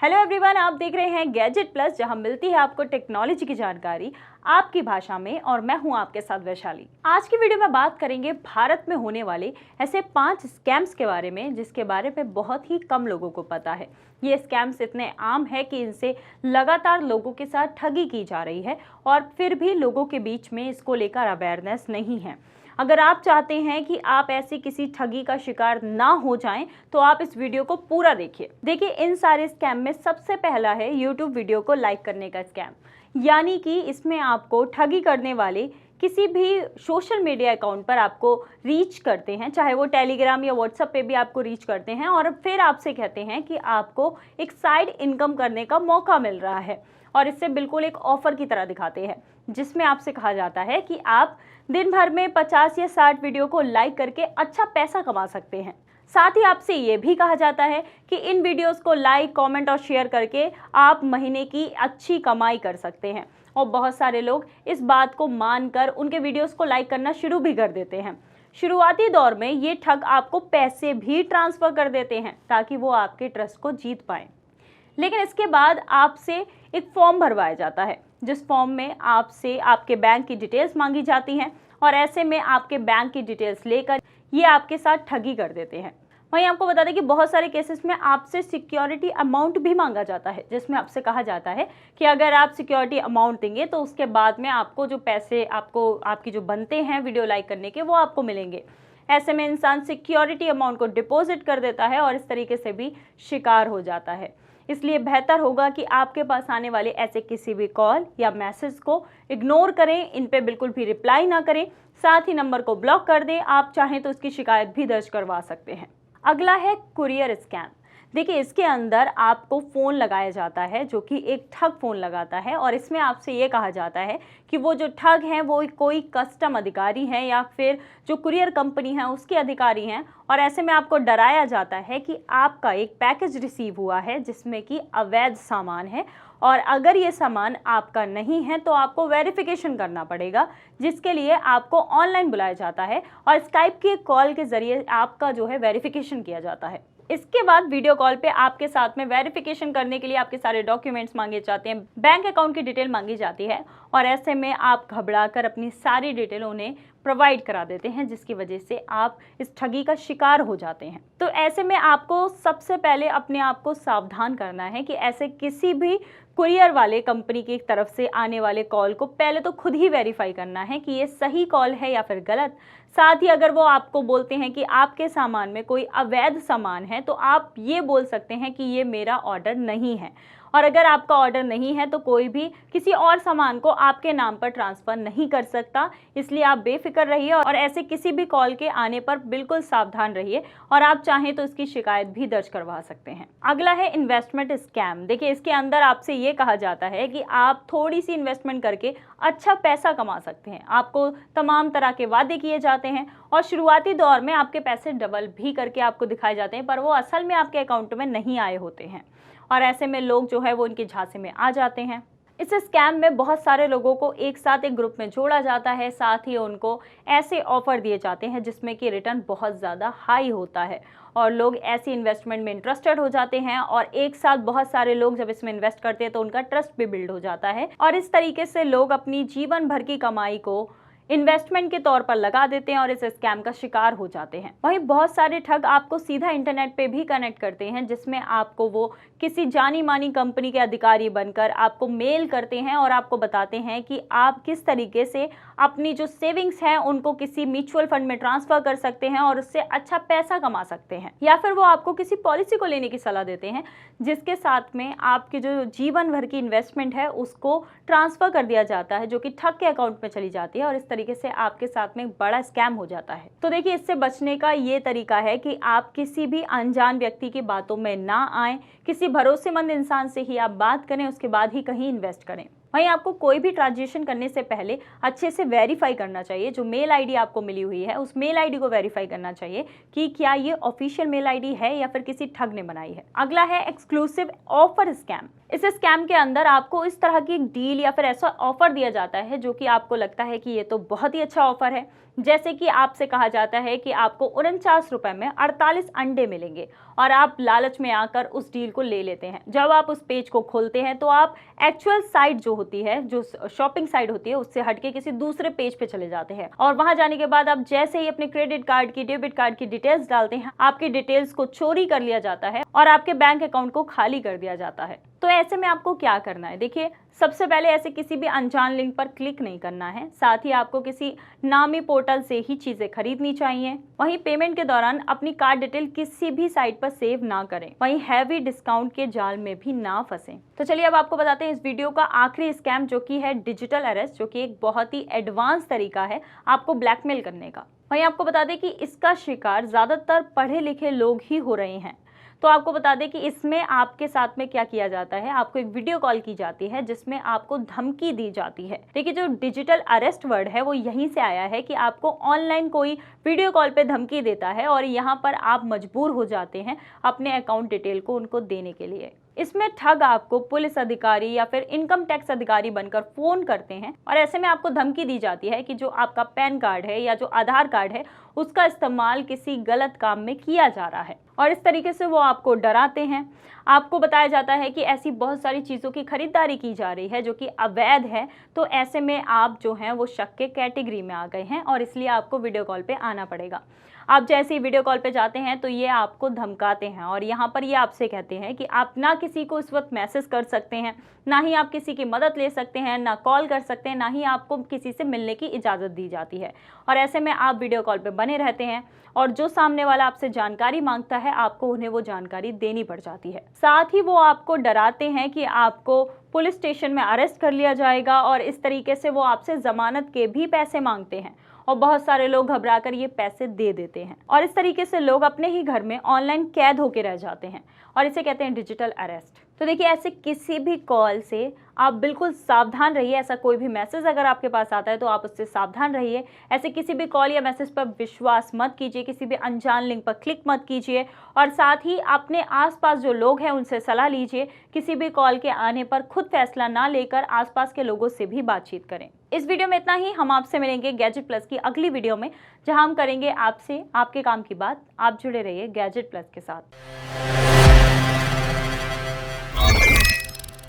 Hello everyone, आप देख रहे हैं गैजेट प्लस, जहां मिलती है आपको टेक्नोलॉजी की जानकारी आपकी भाषा में। और मैं हूं आपके साथ वैशाली। आज की वीडियो में बात करेंगे भारत में होने वाले ऐसे 5 स्कैम्स के बारे में जिसके बारे में बहुत ही कम लोगों को पता है। ये स्कैम्स इतने आम है कि इनसे लगातार लोगों के साथ ठगी की जा रही है और फिर भी लोगों के बीच में इसको लेकर अवेयरनेस नहीं है। अगर आप चाहते हैं कि आप ऐसी किसी ठगी का शिकार ना हो जाएं, तो आप इस वीडियो को पूरा देखिए। इन सारे स्कैम में सबसे पहला है YouTube वीडियो को लाइक करने का स्कैम। यानी कि इसमें आपको ठगी करने वाले किसी भी सोशल मीडिया अकाउंट पर आपको रीच करते हैं, चाहे वो टेलीग्राम या व्हाट्सएप पे भी आपको रीच करते हैं और फिर आपसे कहते हैं कि आपको एक साइड इनकम करने का मौका मिल रहा है। और इससे बिल्कुल एक ऑफर की तरह दिखाते हैं, जिसमें आपसे कहा जाता है कि आप दिन भर में 50 या 60 वीडियो को लाइक करके अच्छा पैसा कमा सकते हैं। साथ ही आपसे ये भी कहा जाता है कि इन वीडियोस को लाइक, कमेंट और शेयर करके आप महीने की अच्छी कमाई कर सकते हैं। और बहुत सारे लोग इस बात को मानकर उनके वीडियोस को लाइक करना शुरू भी कर देते हैं। शुरुआती दौर में ये ठग आपको पैसे भी ट्रांसफ़र कर देते हैं ताकि वो आपके ट्रस्ट को जीत पाएँ। लेकिन इसके बाद आपसे एक फॉर्म भरवाया जाता है, जिस फॉर्म में आपसे आपके बैंक की डिटेल्स मांगी जाती हैं और ऐसे में आपके बैंक की डिटेल्स लेकर ये आपके साथ ठगी कर देते हैं। वहीं आपको बता दें कि बहुत सारे केसेस में आपसे सिक्योरिटी अमाउंट भी मांगा जाता है, जिसमें आपसे कहा जाता है कि अगर आप सिक्योरिटी अमाउंट देंगे तो उसके बाद में आपको जो पैसे आपकी जो बनते हैं वीडियो लाइक करने के, वो आपको मिलेंगे। ऐसे में इंसान सिक्योरिटी अमाउंट को डिपॉजिट कर देता है और इस तरीके से भी शिकार हो जाता है। इसलिए बेहतर होगा कि आपके पास आने वाले ऐसे किसी भी कॉल या मैसेज को इग्नोर करें, इन पे बिल्कुल भी रिप्लाई ना करें, साथ ही नंबर को ब्लॉक कर दें। आप चाहें तो इसकी शिकायत भी दर्ज करवा सकते हैं। अगला है कुरियर स्कैम। देखिए, इसके अंदर आपको फ़ोन लगाया जाता है जो कि एक ठग फ़ोन लगाता है और इसमें आपसे ये कहा जाता है कि वो जो ठग हैं वो कोई कस्टम अधिकारी हैं या फिर जो कुरियर कंपनी है उसके अधिकारी हैं। और ऐसे में आपको डराया जाता है कि आपका एक पैकेज रिसीव हुआ है जिसमें कि अवैध सामान है और अगर ये सामान आपका नहीं है तो आपको वेरिफिकेशन करना पड़ेगा, जिसके लिए आपको ऑनलाइन बुलाया जाता है और स्काइप की कॉल के ज़रिए आपका जो है वेरिफिकेशन किया जाता है। इसके बाद वीडियो कॉल पे आपके साथ में वेरिफिकेशन करने के लिए आपके सारे डॉक्यूमेंट्स मांगे जाते हैं, बैंक अकाउंट की डिटेल मांगी जाती है और ऐसे में आप घबराकर अपनी सारी डिटेल उन्हें प्रोवाइड करा देते हैं, जिसकी वजह से आप इस ठगी का शिकार हो जाते हैं। तो ऐसे में आपको सबसे पहले अपने आप को सावधान करना है कि ऐसे किसी भी कुरियर वाले कंपनी की तरफ से आने वाले कॉल को पहले तो खुद ही वेरीफाई करना है कि ये सही कॉल है या फिर गलत। साथ ही अगर वो आपको बोलते हैं कि आपके सामान में कोई अवैध सामान है, तो आप ये बोल सकते हैं कि ये मेरा ऑर्डर नहीं है। और अगर आपका ऑर्डर नहीं है तो कोई भी किसी और सामान को आपके नाम पर ट्रांसफ़र नहीं कर सकता। इसलिए आप बेफिक्र रहिए और ऐसे किसी भी कॉल के आने पर बिल्कुल सावधान रहिए और आप चाहें तो इसकी शिकायत भी दर्ज करवा सकते हैं। अगला है इन्वेस्टमेंट स्कैम। देखिए, इसके अंदर आपसे ये कहा जाता है कि आप थोड़ी सी इन्वेस्टमेंट करके अच्छा पैसा कमा सकते हैं। आपको तमाम तरह के वादे किए जाते हैं और शुरुआती दौर में आपके पैसे डबल भी करके आपको दिखाए जाते हैं, पर वो असल में आपके अकाउंट में नहीं आए होते हैं और ऐसे में लोग जो है वो इनके झांसे में आ जाते हैं। इस स्कैम में बहुत सारे लोगों को एक साथ एक ग्रुप में जोड़ा जाता है, साथ ही उनको ऐसे ऑफर दिए जाते हैं जिसमें कि रिटर्न बहुत ज़्यादा हाई होता है और लोग ऐसी इन्वेस्टमेंट में इंटरेस्टेड हो जाते हैं और एक साथ बहुत सारे लोग जब इसमें इन्वेस्ट करते हैं तो उनका ट्रस्ट भी बिल्ड हो जाता है और इस तरीके से लोग अपनी जीवन भर की कमाई को इन्वेस्टमेंट के तौर पर लगा देते हैं और इस स्कैम का शिकार हो जाते हैं। वहीं बहुत सारे ठग आपको सीधा इंटरनेट पे भी कनेक्ट करते हैं, जिसमें आपको वो किसी जानी मानी कंपनी के अधिकारी बनकर आपको मेल करते हैं और आपको बताते हैं कि आप किस तरीके से अपनी जो सेविंग्स हैं उनको किसी म्यूचुअल फंड में ट्रांसफ़र कर सकते हैं और उससे अच्छा पैसा कमा सकते हैं। या फिर वो आपको किसी पॉलिसी को लेने की सलाह देते हैं जिसके साथ में आपके जो जीवन भर की इन्वेस्टमेंट है उसको ट्रांसफ़र कर दिया जाता है, जो कि ठग के अकाउंट में चली जाती है और इस तरीके से आपके साथ में बड़ा स्कैम हो जाता है। तो देखिए, इससे बचने का ये तरीका है कि आप किसी भी अनजान व्यक्ति की बातों में ना आएं, किसी भरोसेमंद इंसान से ही आप बात करें, उसके बाद ही कहीं इन्वेस्ट करें। वहीं आपको कोई भी ट्रांजेक्शन करने से पहले अच्छे से वेरीफाई करना चाहिए। जो मेल आईडी आपको मिली हुई है उस मेल आईडी को वेरीफाई करना चाहिए कि क्या ये ऑफिशियल मेल आईडी है या फिर किसी ठग ने बनाई है। अगला है एक्सक्लूसिव ऑफर स्कैम। इस स्कैम के अंदर आपको इस तरह की डील या फिर ऐसा ऑफर दिया जाता है जो कि आपको लगता है कि ये तो बहुत ही अच्छा ऑफर है। जैसे कि आपसे कहा जाता है कि आपको 49 रुपए में 48 अंडे मिलेंगे और आप लालच में आकर उस डील को ले लेते हैं। जब आप उस पेज को खोलते हैं तो आप एक्चुअल साइट जो होती है, जो शॉपिंग साइट होती है, उससे हटके किसी दूसरे पेज पे चले जाते हैं और वहां जाने के बाद आप जैसे ही अपने क्रेडिट कार्ड की, डेबिट कार्ड की डिटेल्स डालते हैं, आपकी डिटेल्स को चोरी कर लिया जाता है और आपके बैंक अकाउंट को खाली कर दिया जाता है। तो ऐसे में आपको क्या करना है? देखिए, सबसे पहले ऐसे किसी भी अनजान लिंक पर क्लिक नहीं करना है। साथ ही आपको किसी नामी पोर्टल से ही चीजें खरीदनी चाहिए। वहीं पेमेंट के दौरान अपनी कार्ड डिटेल किसी भी साइट पर सेव ना करें। वहीं हैवी डिस्काउंट के जाल में भी ना फंसें। तो चलिए अब आपको बताते हैं इस वीडियो का आखिरी स्कैम, जो कि है डिजिटल अरेस्ट, जो कि एक बहुत ही एडवांस तरीका है आपको ब्लैकमेल करने का। वहीं आपको बता दें कि इसका शिकार ज्यादातर पढ़े लिखे लोग ही हो रहे हैं। तो आपको बता दें कि इसमें आपके साथ में क्या किया जाता है, आपको एक वीडियो कॉल की जाती है जिसमें आपको धमकी दी जाती है। देखिए, जो डिजिटल अरेस्ट वर्ड है वो यहीं से आया है कि आपको ऑनलाइन कोई वीडियो कॉल पे धमकी देता है और यहाँ पर आप मजबूर हो जाते हैं अपने अकाउंट डिटेल को उनको देने के लिए। इसमें ठग आपको पुलिस अधिकारी या फिर इनकम टैक्स अधिकारी बनकर फोन करते हैं और ऐसे में आपको धमकी दी जाती है कि जो आपका पैन कार्ड है या जो आधार कार्ड है उसका इस्तेमाल किसी गलत काम में किया जा रहा है और इस तरीके से वो आपको डराते हैं। आपको बताया जाता है कि ऐसी बहुत सारी चीज़ों की खरीदारी की जा रही है जो कि अवैध है। तो ऐसे में आप जो हैं वो शक के कैटेगरी में आ गए हैं और इसलिए आपको वीडियो कॉल पे आना पड़ेगा। आप जैसे ही वीडियो कॉल पे जाते हैं तो ये आपको धमकाते हैं और यहाँ पर ये आपसे कहते हैं कि आप ना किसी को इस वक्त मैसेज कर सकते हैं, ना ही आप किसी की मदद ले सकते हैं, ना कॉल कर सकते हैं, ना ही आपको किसी से मिलने की इजाज़त दी जाती है। और ऐसे में आप वीडियो कॉल पे बने रहते हैं और जो सामने वाला आपसे जानकारी मांगता है आपको उन्हें वो जानकारी देनी पड़ जाती है। साथ ही वो आपको डराते हैं कि आपको पुलिस स्टेशन में अरेस्ट कर लिया जाएगा और इस तरीके से वो आपसे जमानत के भी पैसे मांगते हैं और बहुत सारे लोग घबराकर ये पैसे दे देते हैं और इस तरीके से लोग अपने ही घर में ऑनलाइन कैद होकर रह जाते हैं और इसे कहते हैं डिजिटल अरेस्ट। तो देखिए, ऐसे किसी भी कॉल से आप बिल्कुल सावधान रहिए। ऐसा कोई भी मैसेज अगर आपके पास आता है तो आप उससे सावधान रहिए। ऐसे किसी भी कॉल या मैसेज पर विश्वास मत कीजिए, किसी भी अनजान लिंक पर क्लिक मत कीजिए और साथ ही अपने आसपास जो लोग हैं उनसे सलाह लीजिए। किसी भी कॉल के आने पर खुद फैसला ना लेकर आसपास के लोगों से भी बातचीत करें। इस वीडियो में इतना ही। हम आपसे मिलेंगे गैजेट प्लस की अगली वीडियो में, जहां हम करेंगे आपसे आपके काम की बात। आप जुड़े रहिए गैजेट प्लस के साथ।